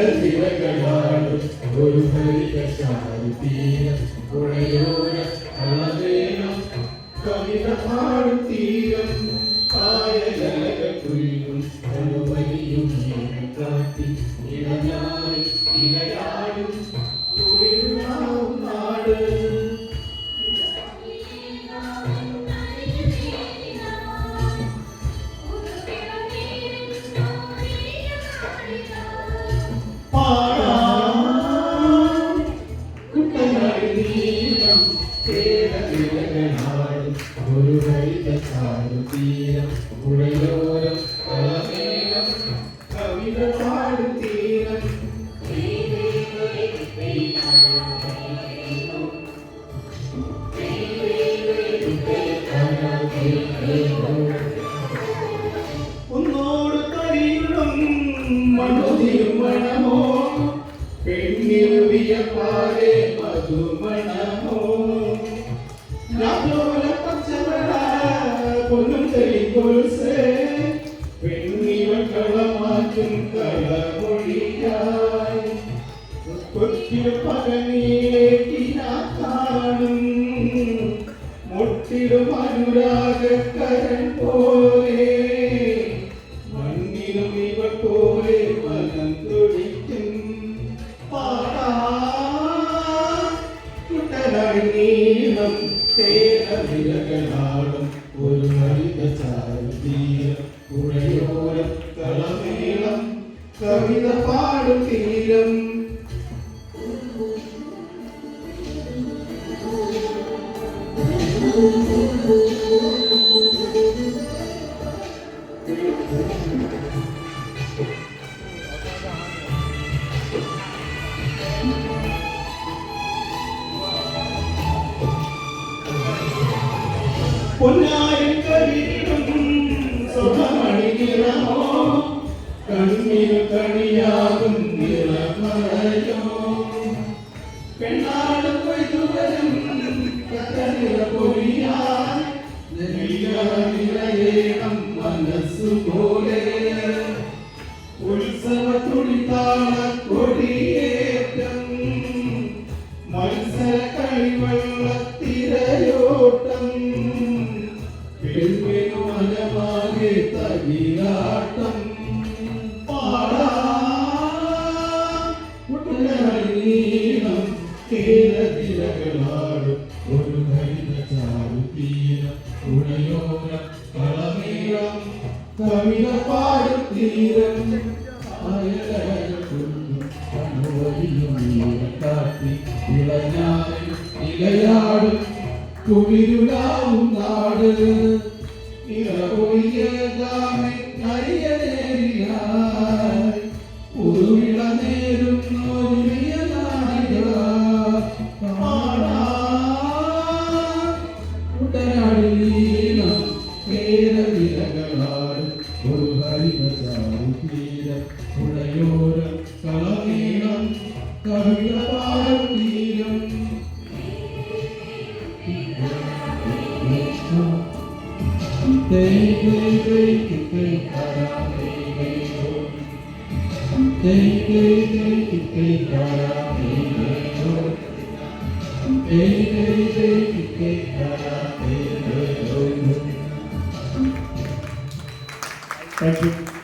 കേരളത്തിലകളാടും ഒരു ഹരിതീരം പുഴയോര കളവേണം കവിത പാടും തീരം കായലകുഴിയും അനുവലിയും കാട്ടി ഇളഞ്ഞായി ഇലയാടും കുളിർനാവും നാട് ഒരു ഹരിതീരം പുഴയോരം കളമേളം കവിത പാടും തീരം ഒന്നോട് കരിയിടും മണുതിയും മണമോ പെണ്ണിറുവിയ പാലെ മധുമണമോ പൊന്നും തെളികൊലുസേ പെണ്ണിവൾ കളമാറ്റും കളമൊഴിയായി കൊത്തിരു പകനീലേക്ക് കാണും മുട്ടിടും അനുരാഗക്കരൻ പോലെ മണ്ണിലും ഇവ പോലെ മനം തുടിക്കും കുട്ടനാടി നീളം തേരവിലകളാടും ഒരു ഹരിതീരം പുഴയോരം കളമേളം കവിത പാടും തീരം പൊന്നായും കരിയിടും സുഖമണി നിറമോ കണ്ണിനു കണിയാകും നിറമഴയോ പെണ്ണാടും കൊയ്തുവരും കഥനിറ പൊലിയാൻ നിറയേണം മനസ്സുപോലെ ഉത്സവ തുടിതാള കൊടിയേറ്റം മത്സര കളിവെള്ളത്തിരയോട്ടം മനമാകെ തകിലാട്ടം പാടാം കേരളത്തിലകളാടും ഒരു ഹരിതീരം പുഴയോരം കളമേളം കവിത പാടും തീരം കാട്ടി ഇളഞ്ഞായും ഇലയാടും കുളിരുലാവും നാട് ഇളകൊഴിയാമെ നരിയനേരിയായി ഉരുവിള നേരും നോരിയ നാടികളാടിലീനം കേരളവിലകളാടും ഒരു ഹരിതീരം പുഴയോരം കളമേളം കവിത പാടും തീരം Thank you.